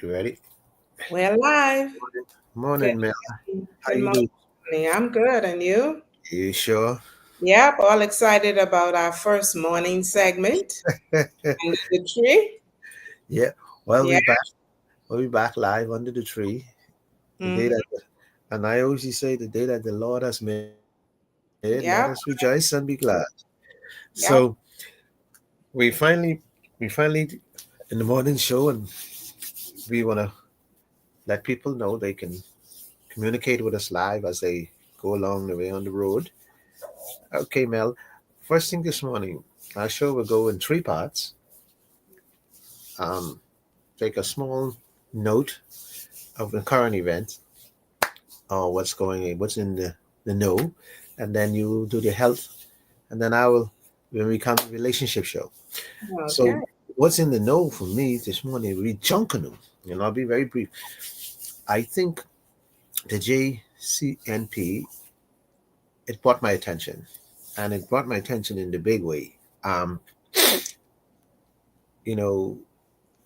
You ready? We're live. Good Morning, Mel. morning. How Good you morning. doing? Tony. I'm good. And you? You sure? Yep. All excited about our first morning segment under the tree. Yeah. Well, Yeah. we back. We'll be back live under the tree. The day Mm-hmm. that, and I always say, the day that the Lord has made, let us rejoice and be Yep. glad. So Yep. we finally in the morning show, and we want to let people know they can communicate with us live as they go along the way on the road. Okay, Mel. First thing this morning, our show will go in three parts. Um, Take a small note of the current event or what's in the know, and then you do the health, and then I will when we come to relationship show. Okay. So what's in the know for me this morning? Read Junkanu, and I'll be very brief. I think the JCNP, it brought my attention, and it brought my attention in the big way. Um, you know,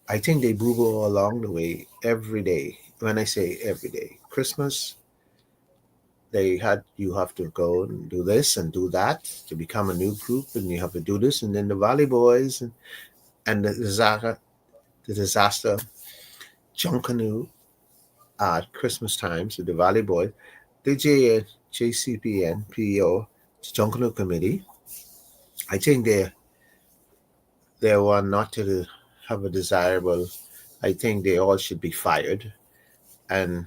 I think they move all along the way every day. When I say every day, Christmas, they had you have to go and do this and do that to become a new group, and you have to do this, and then the Valley Boys and the disaster Junkanu at Christmas time. So the Valley Boys, the JCPN PO Junkanu Committee. I think they were not to have a desirable. I think they all should be fired. And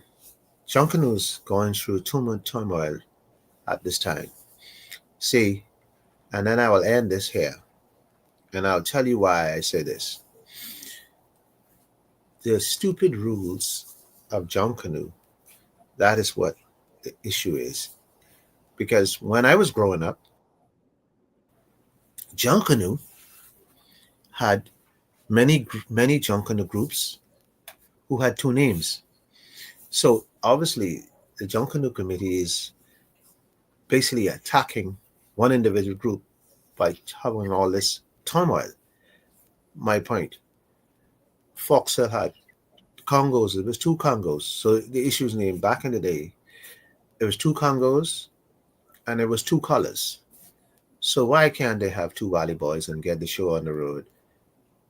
Junkanu's going through too much turmoil at this time. See, and then I will end this here. And I'll tell you why I say this. The stupid rules of John Canoe, that is what the issue is. Because when I was growing up, John Canoe had many John Canoe groups who had two names. So obviously, the John Canoe Committee is basically attacking one individual group by having all this turmoil. My point. Foxer had Congos. It was two Congos. So the issue's name back in the day, it was two Congos and it was two colors. So why can't they have two Valley Boys and get the show on the road?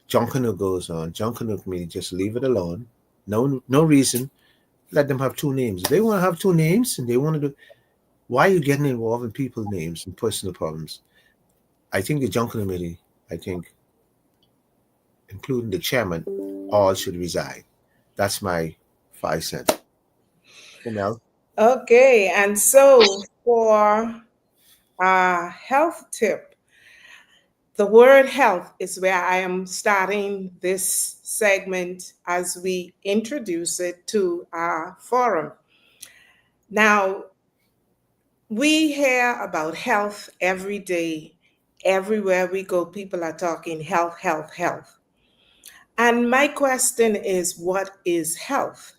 John Canoe goes on. John Canoe Committee just leave it alone. No reason. Let them have two names. If they want to have two names and they want to do, why are you getting involved in people's names and personal problems? I think the John Canoe Committee, I think, including the chairman, all should resign. That's my 5 cents. Mel? Okay. And so for our health tip, the word health is where I am starting this segment as we introduce it to our forum. Now, we hear about health every day. Everywhere we go, people are talking health, health, health. And my question is, what is health?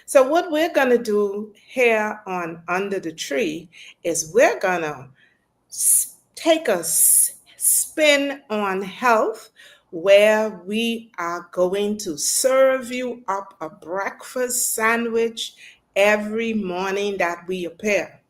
So, what we're going to do here on Under the Tree is we're going to take a spin on health where we are going to serve you up a breakfast sandwich every morning that we appear.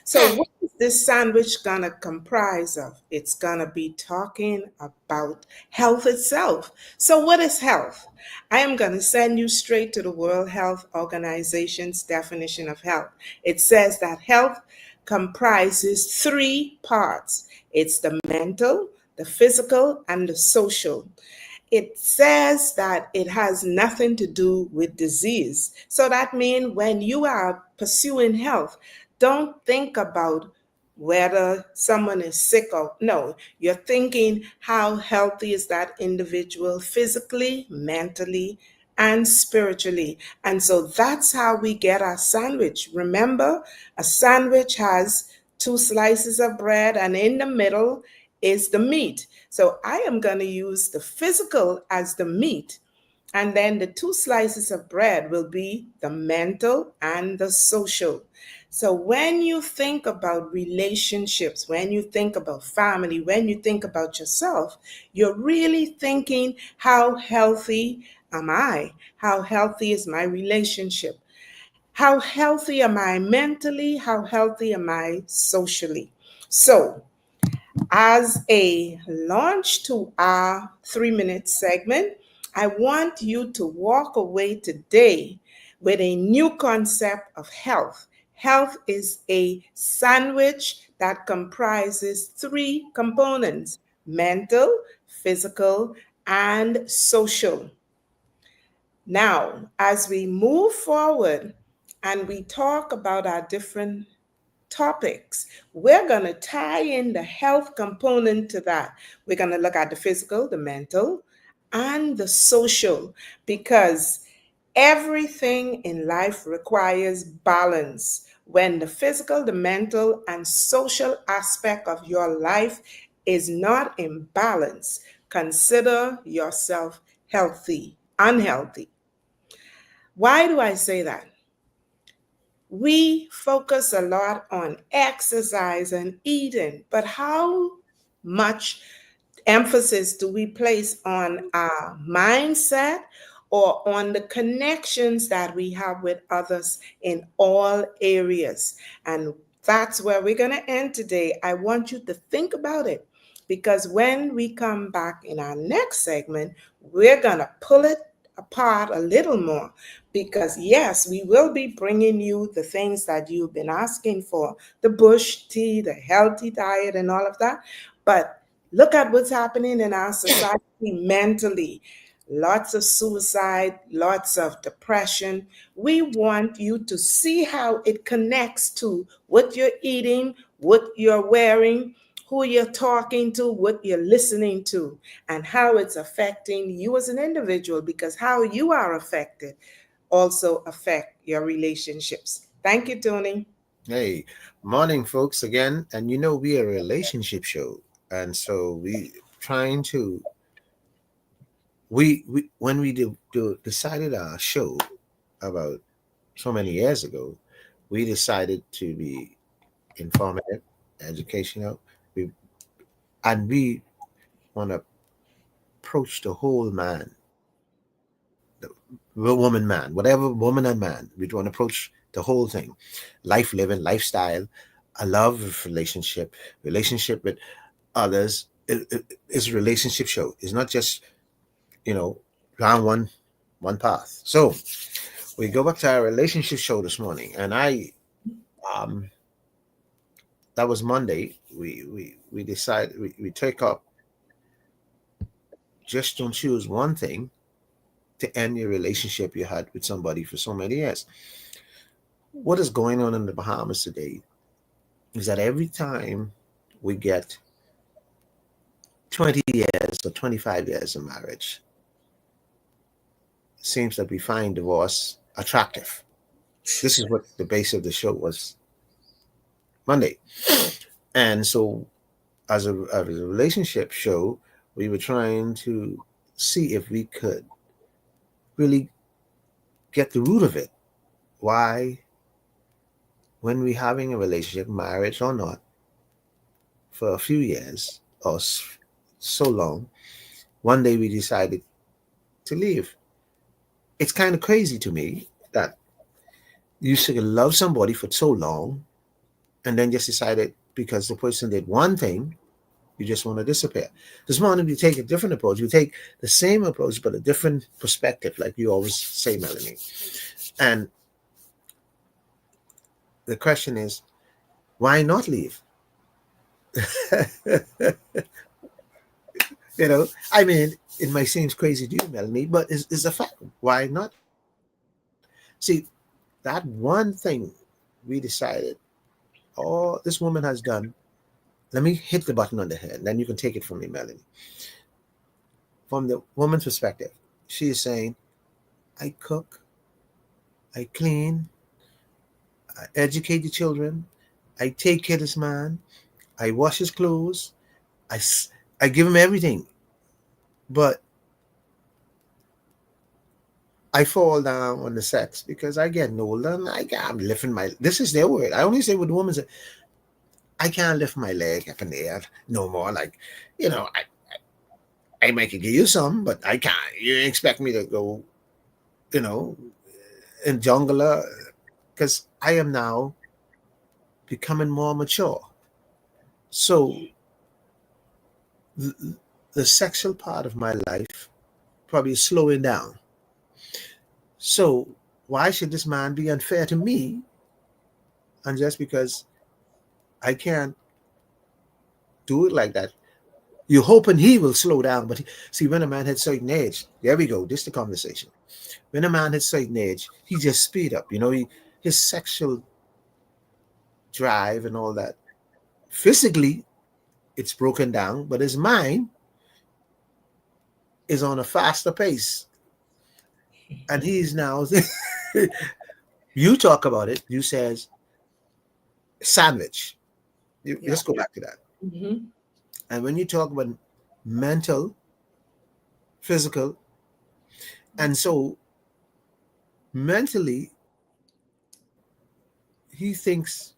So, what is this sandwich gonna comprise of? It's gonna be talking about health itself. So, what is health? I am gonna send you straight to the World Health Organization's definition of health. It says that health comprises three parts: it's the mental, the physical, and the social. It says that it has nothing to do with disease. So that means when you are pursuing health, don't think about whether someone is sick or no. You're thinking how healthy is that individual physically, mentally, and spiritually. And so that's how we get our sandwich. Remember, a sandwich has two slices of bread, and in the middle is the meat. So I am going to use the physical as the meat. And then the two slices of bread will be the mental and the social. So when you think about relationships, when you think about family, when you think about yourself, you're really thinking how healthy am I? How healthy is my relationship? How healthy am I mentally? How healthy am I socially? So, as a launch to our 3 minute segment, I want you to walk away today with a new concept of health. Health is a sandwich that comprises three components: mental, physical, and social. Now, as we move forward and we talk about our different topics, we're going to tie in the health component to that. We're going to look at the physical, the mental, and the social, because everything in life requires balance. When the physical, the mental, and social aspect of your life is not in balance, consider yourself unhealthy. Why do I say that? We focus a lot on exercise and eating, but how much emphasis do we place on our mindset or on the connections that we have with others in all areas? And that's where we're going to end today. I want you to think about it, because when we come back in our next segment, we're going to pull it apart a little more, because yes, we will be bringing you the things that you've been asking for, the bush tea, the healthy diet, and all of that. But look at what's happening in our society mentally. Lots of suicide, lots of depression. We want you to see how it connects to what you're eating, what you're wearing, who you're talking to, what you're listening to, and how it's affecting you as an individual, because how you are affected also affect your relationships. Thank you, Tony. Hey, morning, folks, again. And we are a relationship show. And so we trying to, we when we decided our show about so many years ago, we decided to be informative, educational, we, and we want to approach the whole man, the woman, man, whatever woman and man. We want to approach the whole thing: life, living, lifestyle, a love relationship with others. It's a relationship show. It's not just you know round one path. So we go back to our relationship show this morning, and um that was Monday. We decided we take up, just don't choose one thing to end your relationship you had with somebody for so many years. What is going on in the Bahamas today is that every time we get 20 years or 25 years of marriage, it seems that we find divorce attractive. This is what the base of the show was Monday. And so, as a relationship show, we were trying to see if we could really get the root of it. Why, when we're having a relationship, marriage or not, for a few years or so long, one day we decided to leave. It's kind of crazy to me that you should love somebody for so long and then just decided because the person did one thing, you just want to disappear. This morning we take a different approach. We take the same approach but a different perspective, like you always say, Melanie. And the question is, why not leave? I mean, it might seem crazy to you, Melanie, but it's a fact. Why not? See, that one thing we decided, oh, this woman has done. Let me hit the button on the head, then you can take it from me, Melanie. From the woman's perspective, she is saying, I cook, I clean, I educate the children, I take care of this man, I wash his clothes, I, I give him everything. But I fall down on the sex because I get older and I'm lifting my. This is their word. I only say what the woman said. I can't lift my leg up in the air no more. Like, you know, I might give you some, but I can't. You expect me to go, you know, in jungle, because I am now becoming more mature. So the, the sexual part of my life probably is slowing down. So why should this man be unfair to me? And just because I can't do it like that, you're hoping he will slow down. But see, when a man hits certain age, there we go. This is the conversation. When a man hits certain age, he just speed up. His sexual drive and all that. Physically, it's broken down, but his mind is on a faster pace, and he's now. You talk about it. You says sandwich. Yeah. Let's go back to that. Hmm. And when you talk about mental, physical, and so mentally, he thinks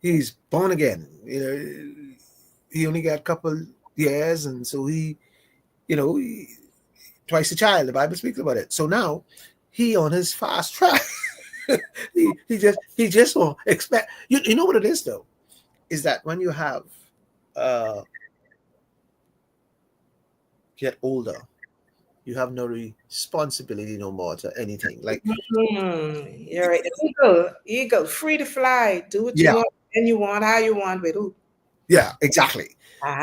he's born again. He only got a couple years, and so he, twice a child. The Bible speaks about it. So now he on his fast track. he just won't expect. You know what it is though, is that when you have uh get older, you have no responsibility no more to anything. Like You're an eagle, eagle, free to fly. Do what you yeah, want, when you want, how you want, with who. yeah, exactly.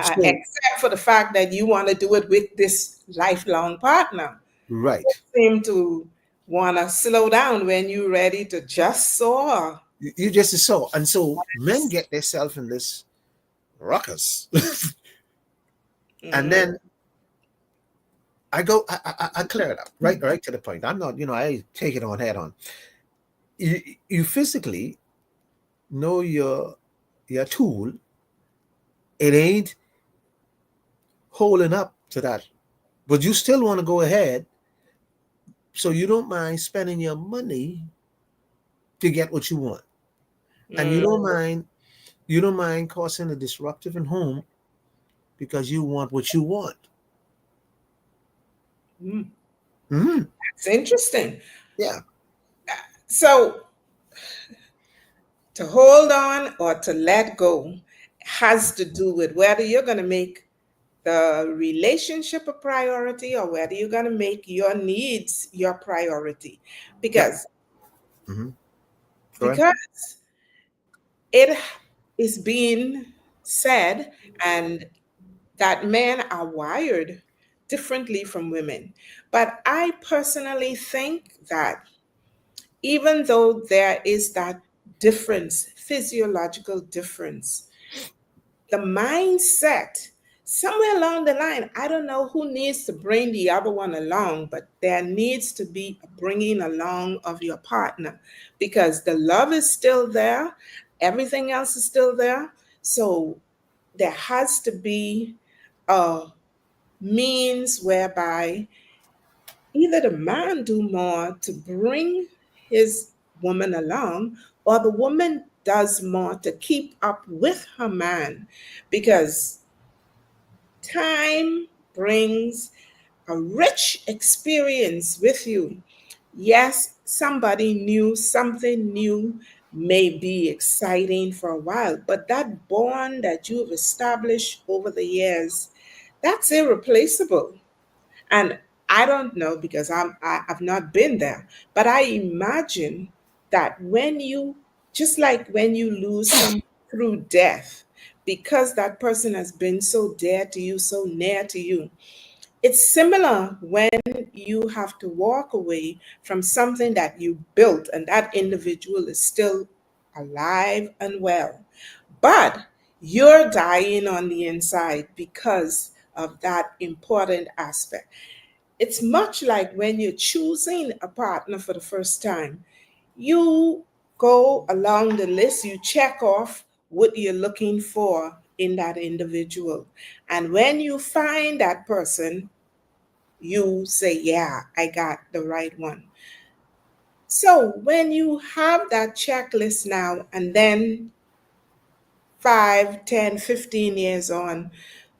So Except for the fact that you want to do it with this lifelong partner. right, Seem to want to slow down when you're ready to just soar. you just saw, and so men get themselves in this ruckus, and Mm-hmm. then I clear it up right to the point. I'm not, I take it on head on. You physically know your tool. It ain't holding up to that, but you still want to go ahead, so you don't mind spending your money to get what you want, and you don't mind causing a disruptive in home because you want what you want. Mm-hmm. Hmm. It's interesting. Yeah, So to hold on or to let go has to do with whether you're going to make the relationship a priority or whether you're going to make your needs your priority. yeah. because Hmm. Go ahead. because it is being said and that men are wired differently from women. But I personally think that even though there is that difference, physiological difference, the mindset, somewhere along the line, I don't know who needs to bring the other one along, but there needs to be a bringing along of your partner because the love is still there, everything else is still there. So there has to be a means whereby either the man do more to bring his woman along or the woman does more to keep up with her man because time brings a rich experience with you. Yes, somebody new, something new may be exciting for a while, but that bond that you've established over the years, that's irreplaceable. And I don't know because I've not been there, but I imagine that when you, just like when you lose some through death, because that person has been so dear to you, so near to you, it's similar when you have to walk away from something that you built and that individual is still alive and well. But you're dying on the inside because of that important aspect. It's much like when you're choosing a partner for the first time. You go along the list, you check off what you're looking for in that individual. And when you find that person, you say, yeah, I got the right one. So when you have that checklist now, and then 5, 10, 15 years on,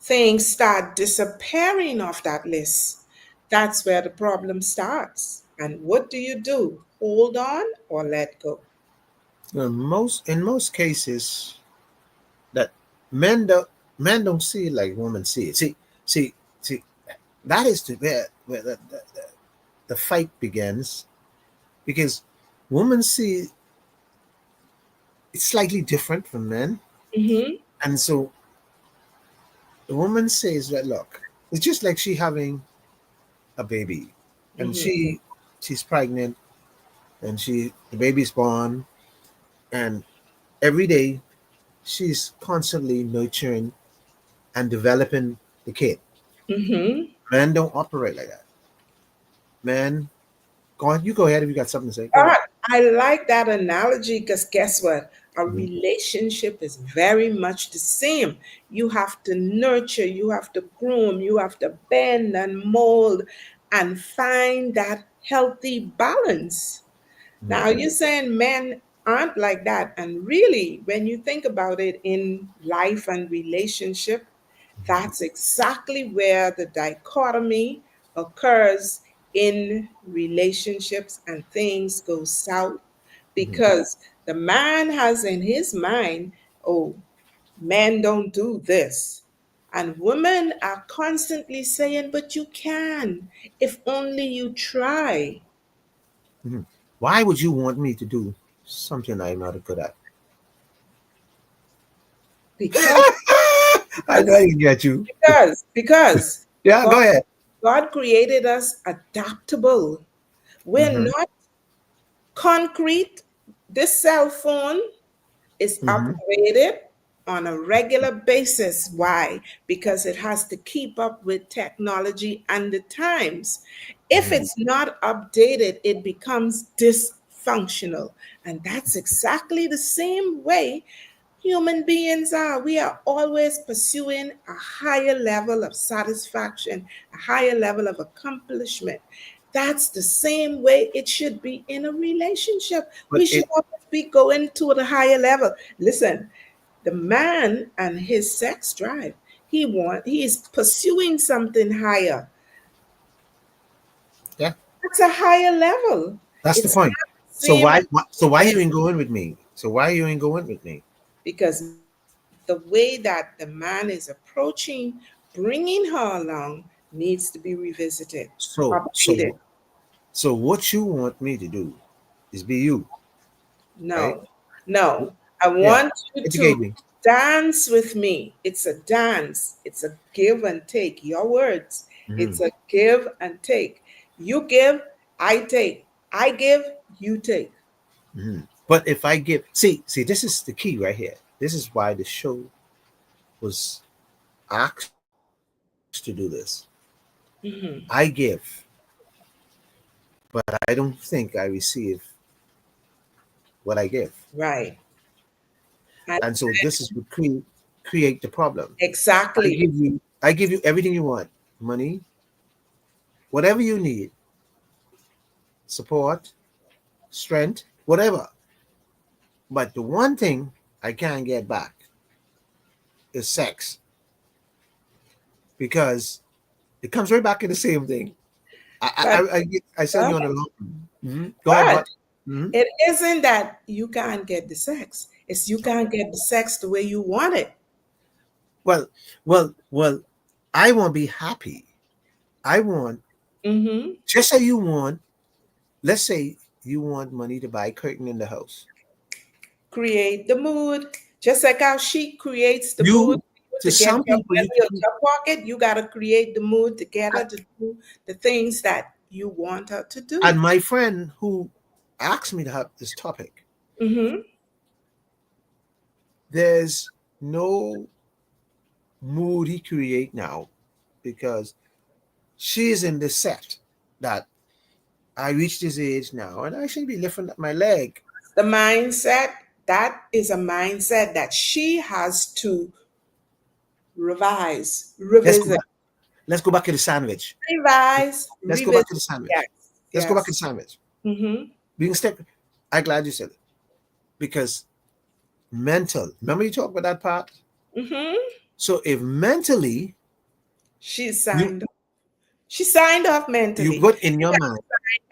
things start disappearing off that list, that's where the problem starts. And what do you do? Hold on or let go? In most cases, that men don't men don't see it like women see it. See, see. That is where the fight begins, because women see it's slightly different from men, Mm-hmm. and so the woman says that, look, it's just like she having a baby, and Mm-hmm. she's pregnant, and the baby's born, and every day she's constantly nurturing and developing the kid. Mm-hmm. Men don't operate like that. Men, go on, you go ahead if you got something to say. Go ahead. God, I like that analogy because guess what? A Mhm. relationship is very much the same. You have to nurture, you have to groom, you have to bend and mold and find that healthy balance. Mhm. Now, you're saying men aren't like that. And really, when you think about it in life and relationship, that's exactly where the dichotomy occurs in relationships and things go south Mhm. because the man has in his mind, oh, men don't do this. And women are constantly saying, but you can, if only you try. Mhm. Why would you want me to do something I'm not good at? Because I know I can get you. because Yeah, God, go ahead. God created us adaptable. We're Hmm. not concrete. This cell phone is Hmm. upgraded on a regular basis. Why? Because it has to keep up with technology and the times. If Hmm. it's not updated, it becomes dysfunctional. And that's exactly the same way human beings are. We are always pursuing a higher level of satisfaction, a higher level of accomplishment. That's the same way it should be in a relationship. But We should always be going to the higher level. Listen, the man and his sex drive, he is pursuing something higher. yeah, That's a higher level. that's the It's point. not the same as So why you ain't going with me? So why you ain't going with me? because the way that the man is approaching bringing her along needs to be revisited, So updated. so so what you want me to do is be you, right? No, no. Wh- I Yeah, want you to educate me. dance with me. It's a dance, it's a give and take. Your words. Hmm. It's a give and take. You give, I take. I give, you take. Hmm. But if I give, see, this is the key right here. This is why the show was asked to do this. I give, Mhm. but I don't think I receive what I give. Right. And And so this is what create the problem. exactly. I give you everything you want, money, whatever you need, support, strength, whatever. But the one thing I can't get back is sex, because it comes right back in the same thing. But, I send but, you on a long. Go ahead, but what? Hmm. it isn't that you can't get the sex. It's you can't get the sex the way you want it. Well, well. I want to be happy. I want, Hmm. just say you want. Let's say you want money to buy curtain in the house. Create the mood. Just like how she creates the mood You, for you to to get some your people, you money out can. your pocket, you got to create the mood together to do the things that you want her to do. And my friend who asked me to have this topic, Hmm. there's no mood he create now, because she's in the set that I reached this age now and I should be lifting up my leg. The mindset, that is a mindset that she has to revise, Let's go revisit, back. Let's go back to the sandwich. revise, Let's go back revisit. to the sandwich. Yes, Let's go back to yes. the sandwich. Hmm. Being step. I'm glad you said it, because mental. Remember you talked about that part. Hmm. So if mentally She you signed she signed off you mentally. put in She your got mind,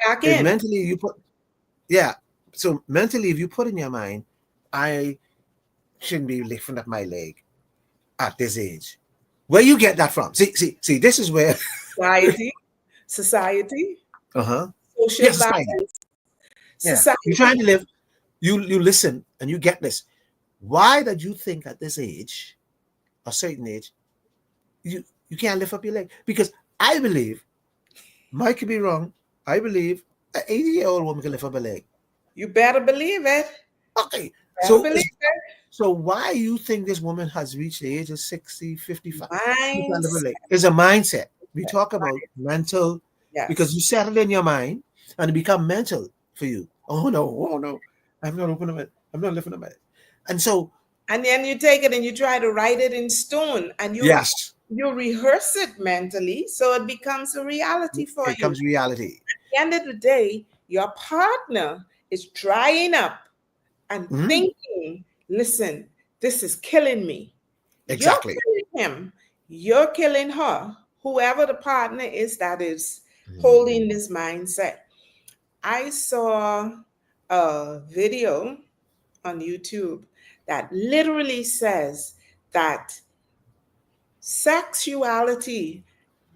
back if in. mentally you put, yeah, so mentally if you put in your mind, I shouldn't be lifting up my leg at this age. Where you get that from? See, this is where Society, society, uh-huh. social Yeah, society. balance, Yeah. You're trying to society. live, you listen and you get this. Why did you think at this age, a certain age, you can't lift up your leg? Because I believe, Mike could be wrong. I believe an 80-year-old woman can lift up a leg. You better believe it. Okay. Better So believe it. so why you think this woman has reached the age of 60, 55? You can't lift a Minds. leg. It's a mindset. We talk about mental because Yes. you settle in your mind and it become mental for you. Oh no, I'm not opening it. I'm not lifting up it. And so And then you take it and you try to write it in stone and yes, you rehearse it mentally so it becomes a reality for it you. comes reality. At the end of the day, your partner is drying up and Mhm. thinking, listen, this is killing me. You're Exactly. killing him. You're killing her. Whoever the partner is that is Mhm. holding this mindset. I saw a video on YouTube that literally says that sexuality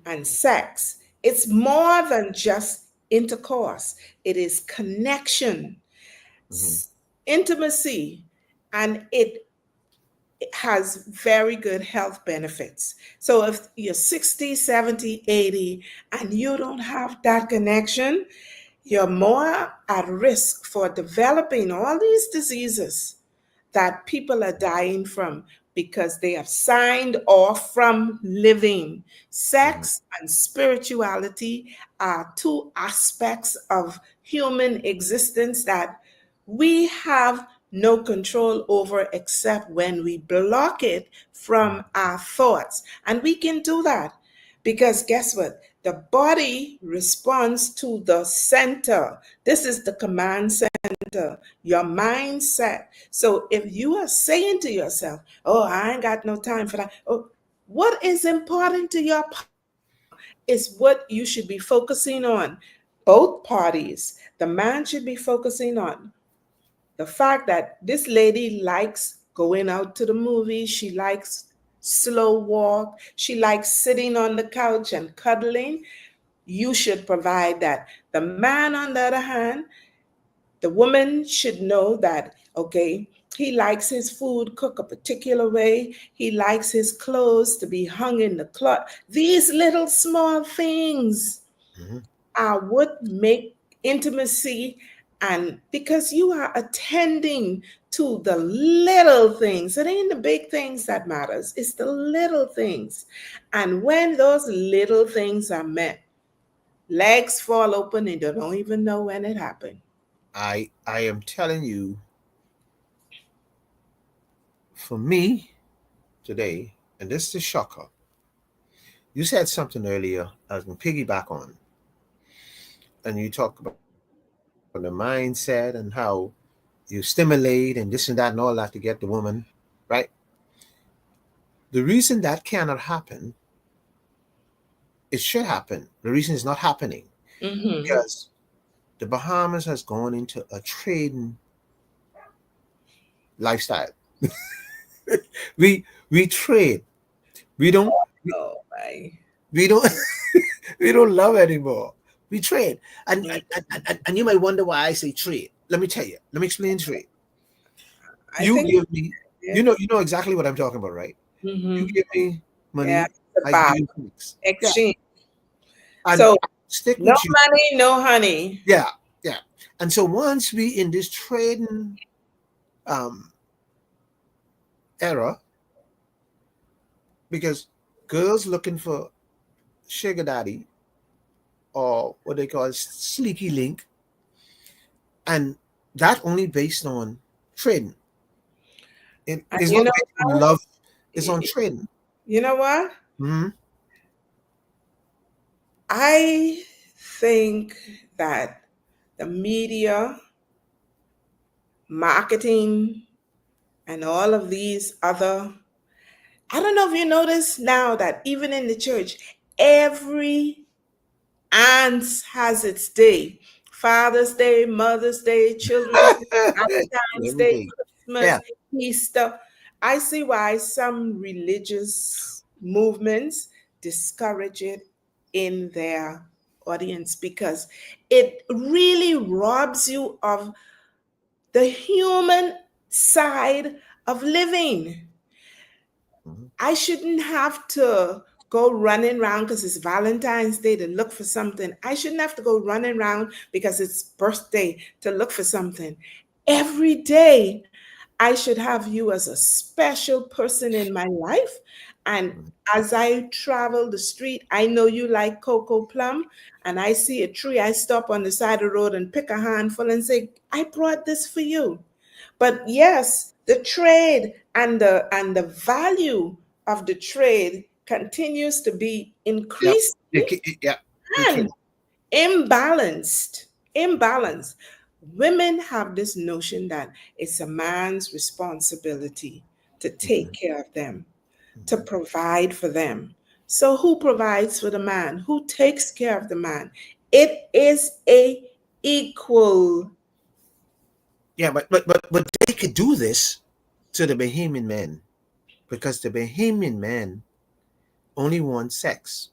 and sex, it's more than just intercourse. It is connection, Mhm. intimacy, and it has very good health benefits. So if you're 60, 70, 80, and you don't have that connection, you're more at risk for developing all these diseases that people are dying from because they have signed off from living. Mhm. Sex and spirituality are two aspects of human existence that we have no control over except when we block it from our thoughts. And we can do that because guess what? The body responds to the center. This is the command center, your mindset. So if you are saying to yourself, oh, I ain't got no time for that. Oh, what is important to your partner is what you should be focusing on. Both parties, the man should be focusing on the fact that this lady likes going out to the movies, she likes slow walk, she likes sitting on the couch and cuddling. You should provide that. The man, on the other hand, the woman should know that, okay, he likes his food cooked a particular way. He likes his clothes to be hung in the closet. These little small things Mhm. are what make intimacy, and because you are attending to the little things. It ain't the big things that matters. It's the little things. And when those little things are met, legs fall open and you don't even know when it happened. I am telling you, for me today, and this is a shocker. You said something earlier I was going to piggyback on, and you talk about the mindset and how you stimulate and this and that and all that to get the woman, right? The reason that cannot happen, it should happen. The reason it's not happening Mm-hmm. because the Bahamas has gone into a trading lifestyle. We trade. We don't we, Oh my. we don't we don't love anymore. We trade. And, Mm, and you might wonder why I say trade. Let me tell you. Let me explain trade. I You think give me, yeah. you know exactly what I'm talking about, right? You Mm-hmm. give me Yeah, money, the I give bar you things. Yeah. exchange. And So I stick no with you. money, no honey. Yeah, yeah. And so once we in this trading um era, because girls looking for sugar daddy or what they call sleeky link, and that only based on trading. And It's you not know, based on love, it's on y- trading. you know what? Hmm. I think that the media, marketing, and all of these other I don't know if you notice now that even in the church, every aunt has its day. Father's Day, Mother's Day, Children's Day, Valentine's Every Day, day. Christmas, Yeah. Easter. I see why some religious movements discourage it in their audience, because it really robs you of the human side of living. Mhm. I shouldn't have to go running around because it's Valentine's Day to look for something. I shouldn't have to go running around because it's birthday to look for something. Every day, I should have you as a special person in my life. And Mhm. as I travel the street, I know you like cocoa plum, and I see a tree, I stop on the side of the road and pick a handful and say, I brought this for you. But yes, the trade and the value of the trade continues to be Yep. increasing Yeah. It and can. imbalanced. Imbalanced. Women have this notion that it's a man's responsibility to take Mhm. care of them, to Mhm. provide for them. So who provides for the man? Who takes care of the man? It is a equal. Yeah, but they could do this to the Bahamian men because the Bahamian men only want sex.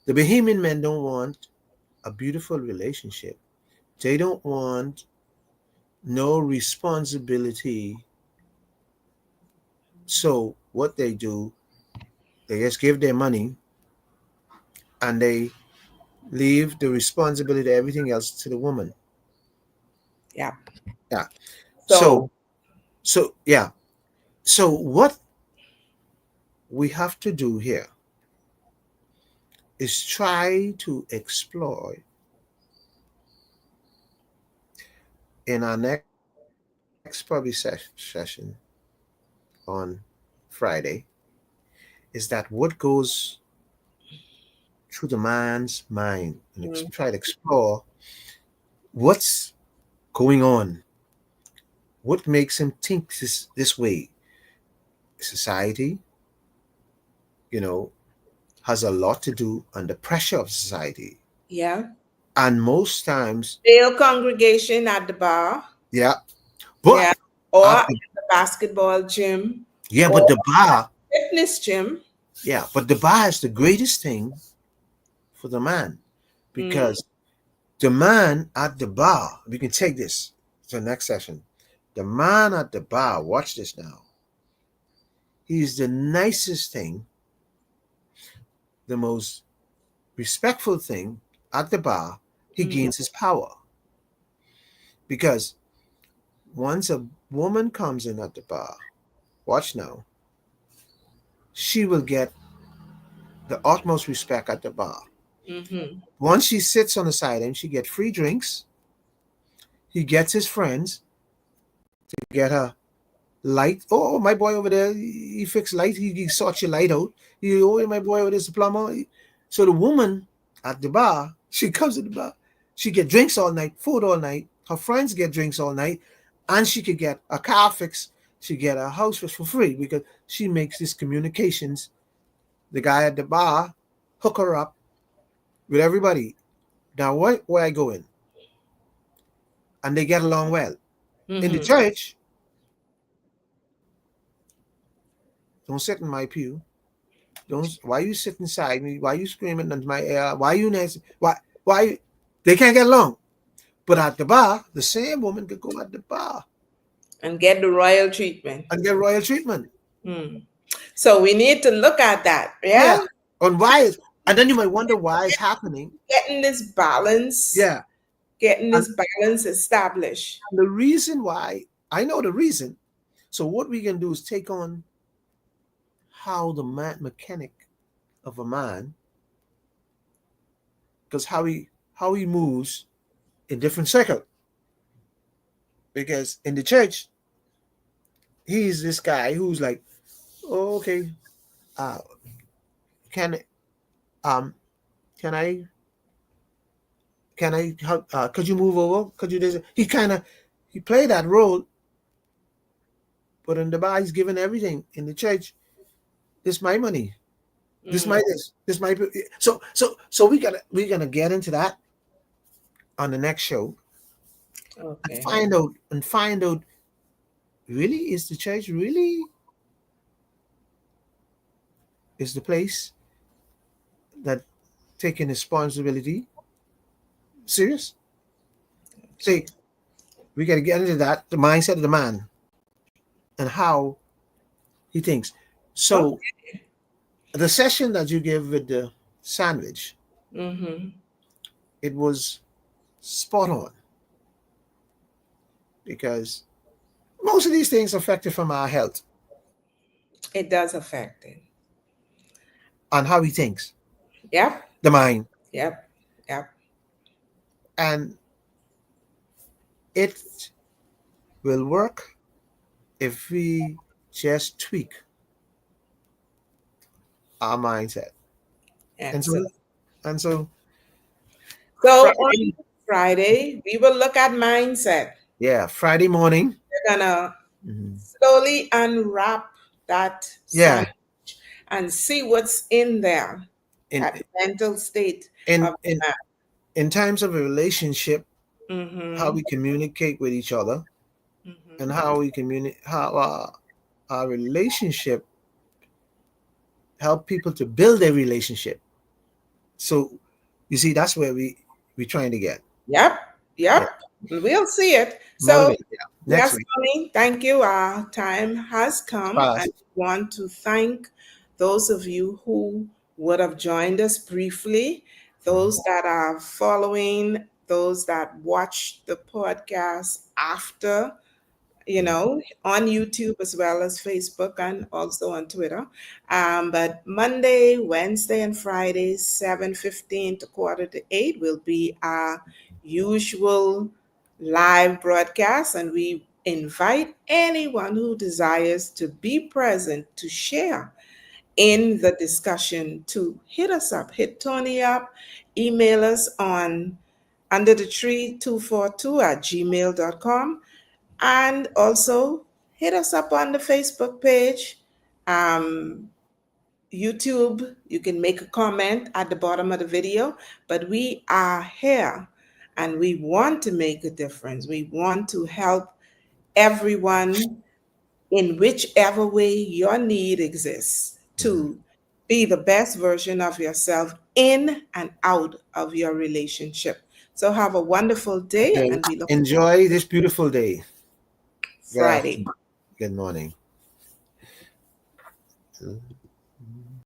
The Bahamian men don't want a beautiful relationship. They don't want no responsibility. So what they do, they just give their money and they leave the responsibility of everything else to the woman. Yeah. Yeah. So So so yeah. So what we have to do here is try to explore in our next probably session on Friday is that what goes through the man's mind and mm, try to explore what's going on, what makes him think this way. Society, you know, has a lot to do under pressure of society, yeah. and most times, Male congregation at the bar, yeah, yeah, but or at at the, the basketball gym, yeah, but or the bar, fitness gym. yeah, but the bar is the greatest thing for the man Mm, because the man at the bar, we can take this to the next session. The man at the bar, watch this now. He's the nicest thing, the most respectful thing at the bar. He mm, gains his power because once a woman comes in at the bar, watch now, she will get the utmost respect at the bar. mm-hmm, Once she sits on the side and she get free drinks, he gets his friends to get her light. Oh, my boy over there, he fixed light. He sort your light out. Oh, my boy over there's a plumber. So the woman at the bar, she comes to the bar. She get drinks all night, food all night. Her friends get drinks all night, and she could get a car fix. She get a house fix for free because she makes these communications. The guy at the bar hook her up with everybody. Now, where I go in, and they get along well. In the mm-hmm. church, don't sit in my pew. Don't. Why you sit inside me? Why you screaming into my ear? Why you next? Why? They can't get along. But at the bar, the same woman could go at the bar And get the royal treatment. and get royal treatment. Mm. So we need to look at that, Yeah. yeah? On why is and then you might wonder why it's happening. Getting this balance, Yeah. getting And, this balance established. and the reason why I know the reason. So what we can do is take on how the mechanic of a man, because how he moves in different circles. Because in the church, he's this guy who's like, oh, okay, uh, can um can I could you move over? Could you this? He kind of he played that role But in the bar, he's giving everything. In the church, this my money. This Mm, my this. This my so we're gonna get into that on the next show and okay. find out really is the church really is the place that taking responsibility serious. See, we gotta get into that, the mindset of the man and how he thinks. Oh, So the session that you gave with the sandwich, mm-hmm. it was spot on because most of these things affected from our health It does affect it. and how he thinks, Yep, the mind, yep, yep. and it will work if we just tweak our mindset. And so, Excellent. and so So on Friday, Friday, we will look at mindset. yeah, Friday morning, We're gonna mhm, slowly unwrap that yeah, sandwich and see what's in there, in that mental state in of in the in terms of a relationship, man. how Mm-hmm. we communicate with each other, and Mm-hmm. how we communicate, how our relationship help people to build their relationship. So you see, that's where we trying to get. Yep, Yeah, yep. We'll see it. So, motivate. Yeah, next yes, week. Tony, thank you. Our time has come, and Fast. we want to thank those of you who would have joined us briefly, those that are following, those that watch the podcast after, on YouTube as well as Facebook and also on Twitter. But Monday, Wednesday, and Friday, 7:15 to quarter to 8 will be our usual live broadcast, and we invite anyone who desires to be present to share in the discussion to hit us up, hit Tony up, email us on under the tree 242 at gmail.com, and also hit us up on the Facebook page, um, YouTube. You can make a comment at the bottom of the video, but we are here and we want to make a difference. We want to help everyone in whichever way your need exists to be the best version of yourself in and out of your relationship. So have a wonderful day, Okay. and we look Enjoy this beautiful day. Good Friday. afternoon. Good morning.